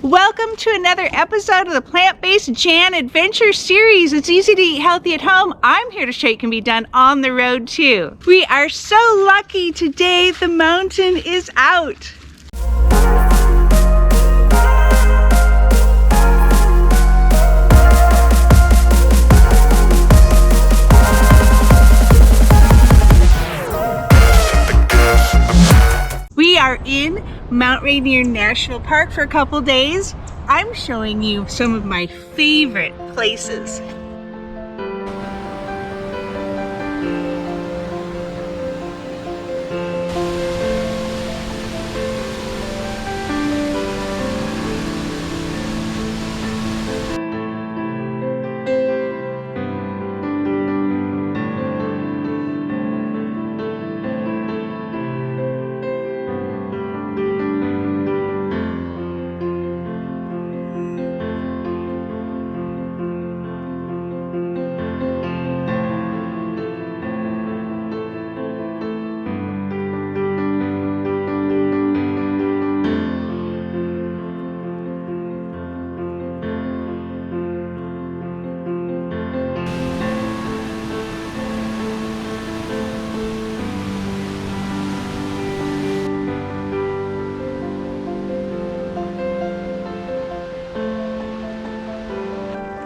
Welcome to another episode of the Plant-Based Jan Adventure Series. It's easy to eat healthy at home. I'm here to show you it can be done on the road too. We are so lucky today. The mountain is out. We are in Mount Rainier National Park for a couple days. I'm showing you some of my favorite places.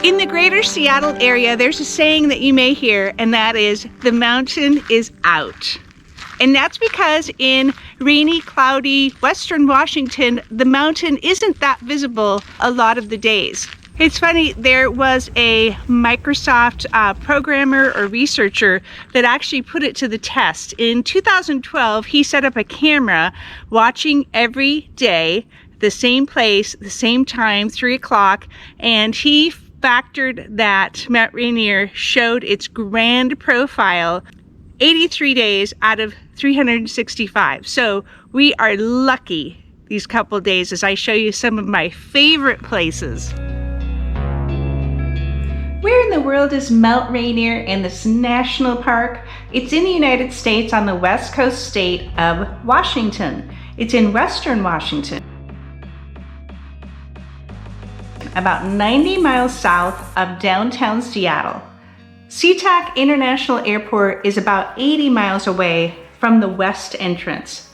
In the greater Seattle area, there's a saying that you may hear, and that is, the mountain is out. And that's because in rainy, cloudy, western Washington, the mountain isn't that visible a lot of the days. It's funny, there was a Microsoft programmer or researcher that actually put it to the test. In 2012, he set up a camera watching every day, the same place, the same time, 3 o'clock, and he factored that Mount Rainier showed its grand profile 83 days out of 365. So we are lucky these couple days as I show you some of my favorite places. Where in the world is Mount Rainier and this national park? It's in the United States on the west coast state of Washington. It's in western Washington, about 90 miles south of downtown Seattle. SeaTac International Airport is about 80 miles away from the west entrance.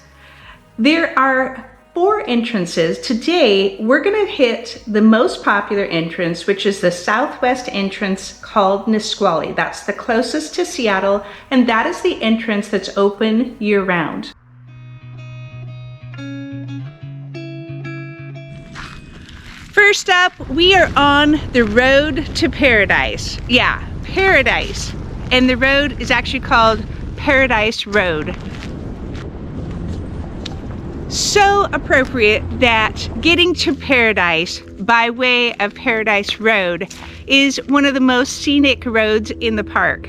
There are 4 entrances. Today, we're gonna hit the most popular entrance, which is the southwest entrance called Nisqually. That's the closest to Seattle, and that is the entrance that's open year-round. First up, we are on the road to paradise. Yeah, paradise. And the road is actually called Paradise Road. So appropriate that getting to paradise by way of Paradise Road is one of the most scenic roads in the park.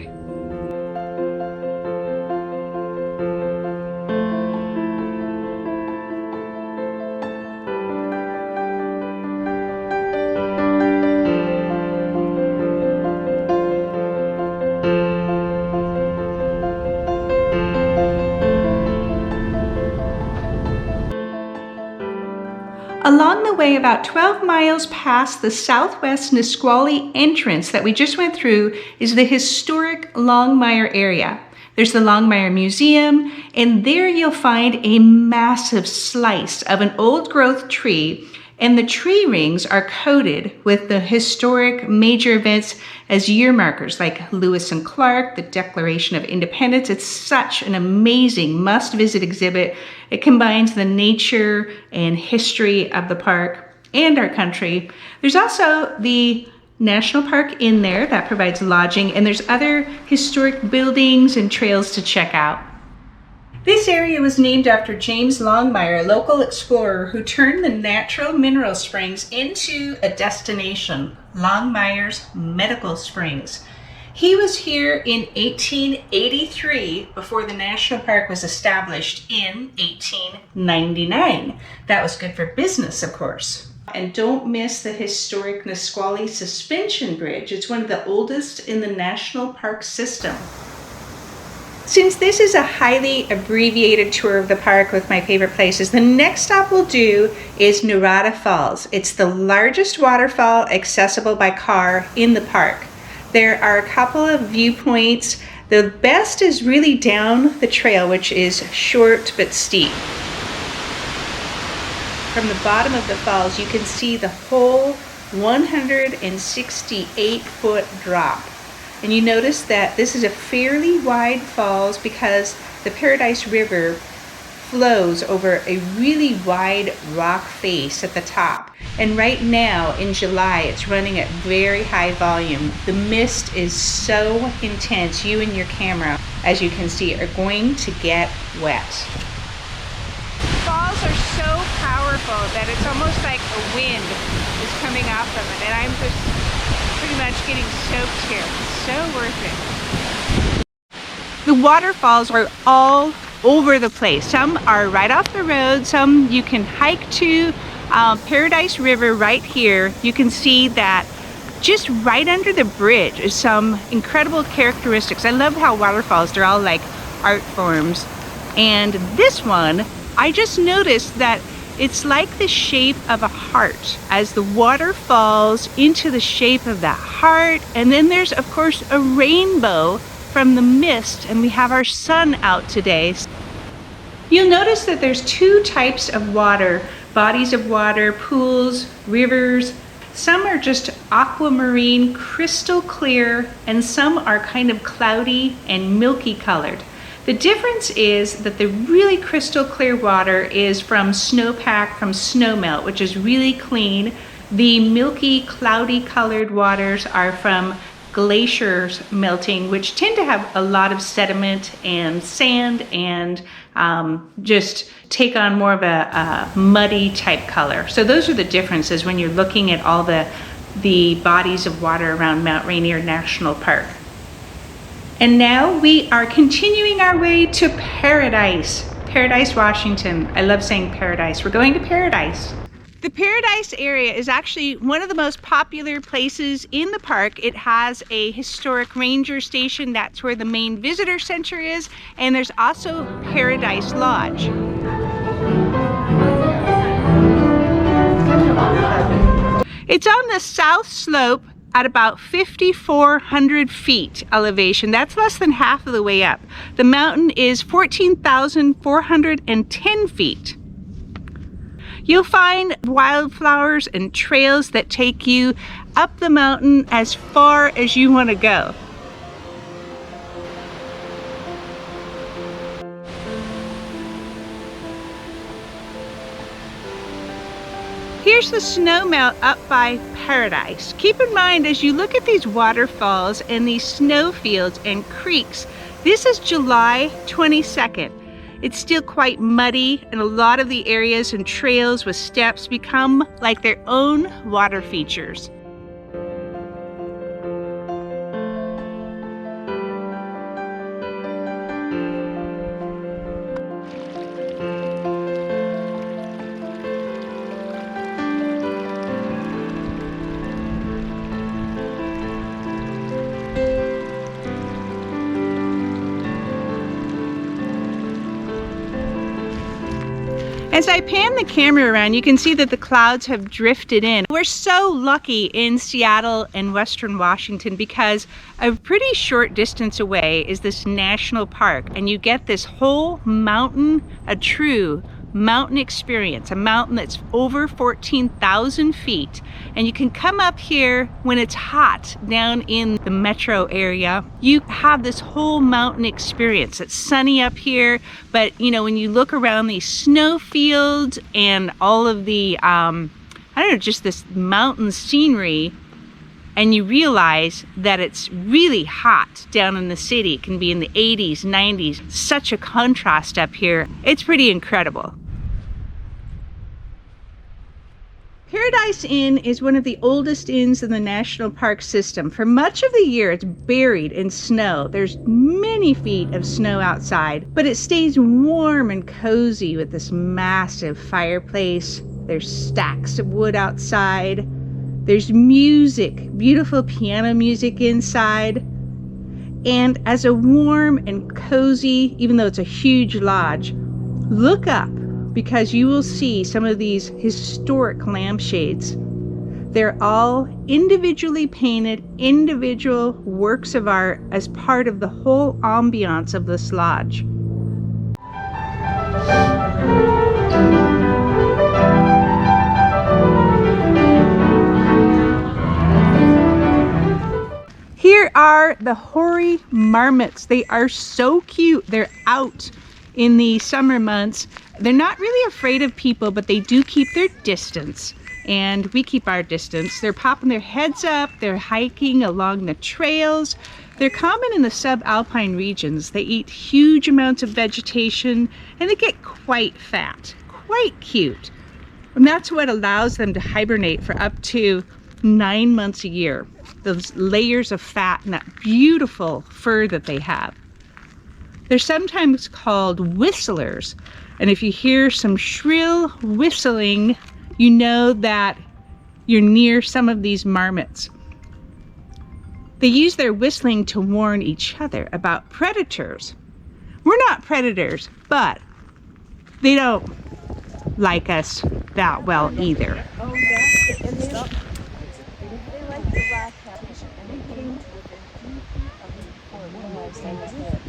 Along the way, about 12 miles past the southwest Nisqually entrance that we just went through is the historic Longmire area. There's the Longmire Museum, and there you'll find a massive slice of an old growth tree, and the tree rings are coated with the historic major events as year markers like Lewis and Clark, the Declaration of Independence. It's such an amazing must-visit exhibit. It combines the nature and history of the park and our country. There's also the national park in there that provides lodging, and there's other historic buildings and trails to check out. This area was named after James Longmire, a local explorer who turned the natural mineral springs into a destination, Longmire's Medical Springs. He was here in 1883 before the national park was established in 1899. That was good for business, of course. And don't miss the historic Nisqually Suspension Bridge. It's one of the oldest in the national park system. Since this is a highly abbreviated tour of the park with my favorite places, the next stop we'll do is Narada Falls. It's the largest waterfall accessible by car in the park. There are a couple of viewpoints. The best is really down the trail, which is short but steep. From the bottom of the falls, you can see the whole 168-foot drop. And you notice that this is a fairly wide falls because the Paradise River flows over a really wide rock face at the top. And right now in July, it's running at very high volume. The mist is so intense, you and your camera, as you can see, are going to get wet. Falls are so powerful that it's almost like a wind is coming off them, and I'm just pretty much getting soaked here. It's so worth it. The waterfalls are all over the place. Some are right off the road, some you can hike to. Paradise River right here, you can see that just right under the bridge is some incredible characteristics. I love how waterfalls, they're all like art forms. And this one, I just noticed that it's like the shape of a heart as the water falls into the shape of that heart. And then there's, of course, a rainbow from the mist, and we have our sun out today. You'll notice that there's two types of water, bodies of water, pools, rivers. Some are just aquamarine, crystal clear, and some are kind of cloudy and milky colored. The difference is that the really crystal clear water is from snowpack, from snowmelt, which is really clean. The milky, cloudy colored waters are from glaciers melting, which tend to have a lot of sediment and sand and just take on more of a muddy type color. So those are the differences when you're looking at all the bodies of water around Mount Rainier National Park. And now we are continuing our way to Paradise, Washington. I love saying Paradise. We're going to Paradise. The Paradise area is actually one of the most popular places in the park. It has a historic ranger station. That's where the main visitor center is. And there's also Paradise Lodge. It's on the south slope at about 5,400 feet elevation. That's less than half of the way up. The mountain is 14,410 feet. You'll find wildflowers and trails that take you up the mountain as far as you want to go. Here's the snowmelt up by Paradise. Keep in mind, as you look at these waterfalls and these snowfields and creeks, this is July 22nd. It's still quite muddy, and a lot of the areas and trails with steps become like their own water features. As I pan the camera around, you can see that the clouds have drifted in. We're so lucky in Seattle and Western Washington because a pretty short distance away is this national park, and you get this whole mountain, a true mountain experience, a mountain that's over 14,000 feet. And you can come up here when it's hot down in the metro area. You have this whole mountain experience. It's sunny up here, but you know, when you look around these snow fields and all of the, just this mountain scenery, and you realize that it's really hot down in the city. It can be in the 80s, 90s. Such a contrast up here. It's pretty incredible. Paradise Inn is one of the oldest inns in the national park system. For much of the year, it's buried in snow. There's many feet of snow outside, but it stays warm and cozy with this massive fireplace. There's stacks of wood outside. There's music, beautiful piano music inside. And as a warm and cozy, even though it's a huge lodge, look up because you will see some of these historic lampshades. They're all individually painted, individual works of art as part of the whole ambiance of this lodge. Here are the hoary marmots. They are so cute. They're out in the summer months. They're not really afraid of people, but they do keep their distance. And we keep our distance. They're popping their heads up. They're hiking along the trails. They're common in the subalpine regions. They eat huge amounts of vegetation and they get quite fat, quite cute. And that's what allows them to hibernate for up to 9 months a year. Those layers of fat and that beautiful fur that they have. They're sometimes called whistlers. And if you hear some shrill whistling, you know that you're near some of these marmots. They use their whistling to warn each other about predators. We're not predators, but they don't like us that well either. Oh yeah, and they like the black catfish, and they came to within 2 feet of me before one last time I was there.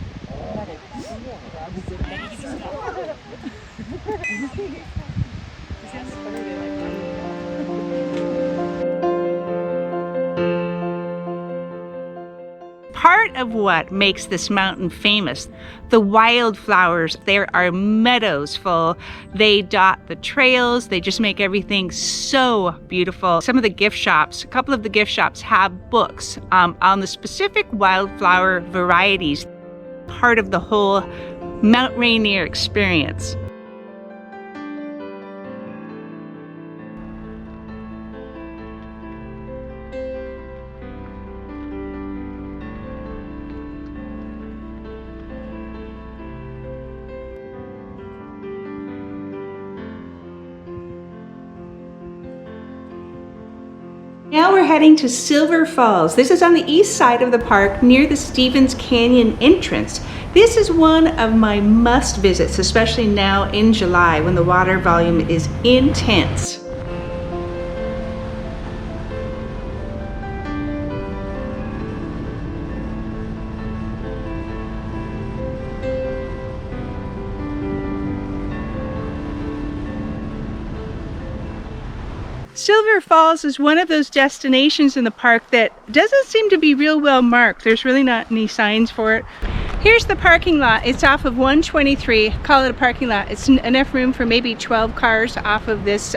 Part of what makes this mountain famous, the wildflowers. There are meadows full. They dot the trails. They just make everything so beautiful. Some of the gift shops, a couple of the gift shops have books on the specific wildflower varieties, part of the whole Mount Rainier experience. Now we're heading to Silver Falls. This is on the east side of the park near the Stevens Canyon entrance. This is one of my must visits, especially now in July when the water volume is intense. Silver Falls is one of those destinations in the park that doesn't seem to be real well marked. There's really not any signs for it. Here's the parking lot. It's off of 123. Call it a parking lot. It's enough room for maybe 12 cars off of this.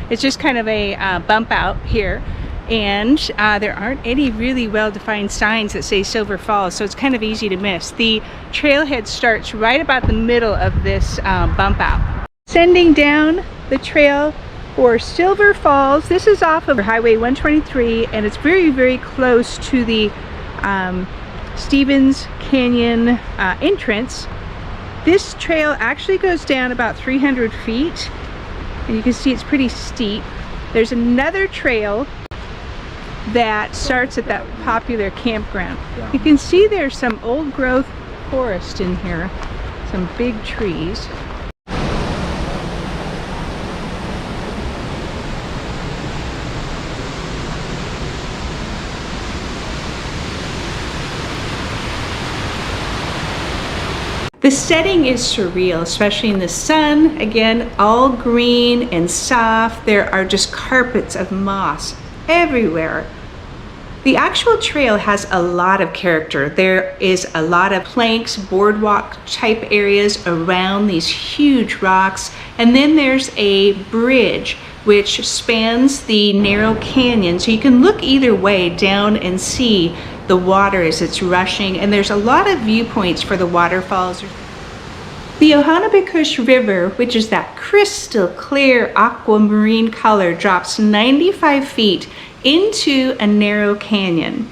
It's just kind of a bump out here. And there aren't any really well-defined signs that say Silver Falls, so it's kind of easy to miss. The trailhead starts right about the middle of this bump out. Sending down the trail for Silver Falls. This is off of Highway 123 and it's very, very close to the Stevens Canyon entrance. This trail actually goes down about 300 feet and you can see it's pretty steep. There's another trail that starts at that popular campground. You can see there's some old growth forest in here, some big trees. The setting is surreal, especially in the sun. Again, all green and soft. There are just carpets of moss everywhere. The actual trail has a lot of character. There is a lot of planks, boardwalk type areas around these huge rocks. And then there's a bridge which spans the narrow canyon. So you can look either way down and see the water as it's rushing, and there's a lot of viewpoints for the waterfalls. The Ohanapecosh River, which is that crystal clear aquamarine color, drops 95 feet into a narrow canyon.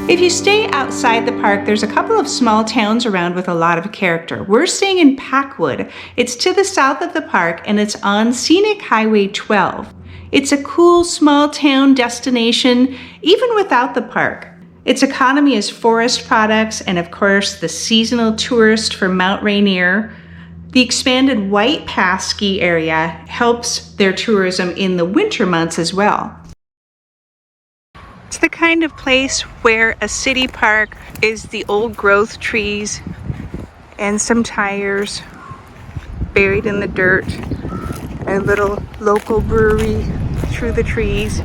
If you stay outside the park, there's a couple of small towns around with a lot of character. We're staying in Packwood. It's to the south of the park and it's on Scenic Highway 12. It's a cool small town destination, even without the park. Its economy is forest products and of course the seasonal tourist for Mount Rainier. The expanded White Path ski area helps their tourism in the winter months as well. It's the kind of place where a city park is the old growth trees and some tires buried in the dirt, and a little local brewery through the trees.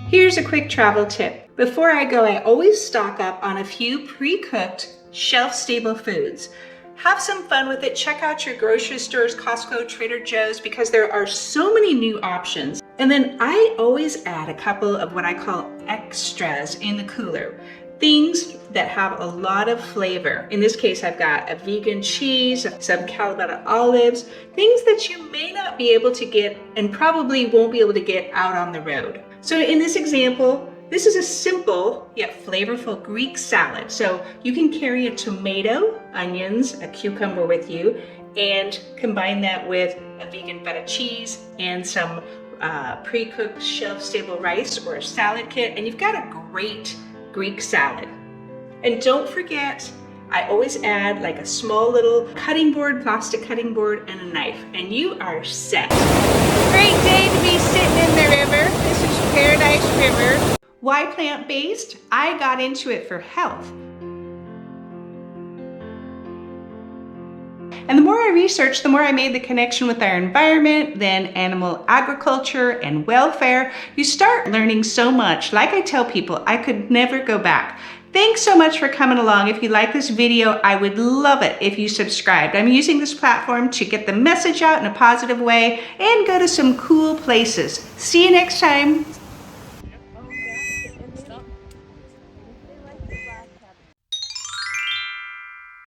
Here's a quick travel tip. Before I go, I always stock up on a few pre-cooked, shelf-stable foods. Have some fun with it. Check out your grocery stores, Costco, Trader Joe's, because there are so many new options. And then I always add a couple of what I call extras in the cooler. Things that have a lot of flavor. In this case, I've got a vegan cheese, some Kalamata olives, things that you may not be able to get and probably won't be able to get out on the road. So in this example, this is a simple yet flavorful Greek salad. So you can carry a tomato, onions, a cucumber with you, and combine that with a vegan feta cheese and some pre-cooked shelf-stable rice or a salad kit, and you've got a great Greek salad. And don't forget, I always add like a small little cutting board, plastic cutting board, and a knife, and you are set. Great day to be sitting in the river. This is Paradise River. Why plant-based? I got into it for health. And the more I researched, the more I made the connection with our environment, then animal agriculture and welfare. You start learning so much. Like I tell people, I could never go back. Thanks so much for coming along. If you like this video, I would love it if you subscribed. I'm using this platform to get the message out in a positive way and go to some cool places. See you next time.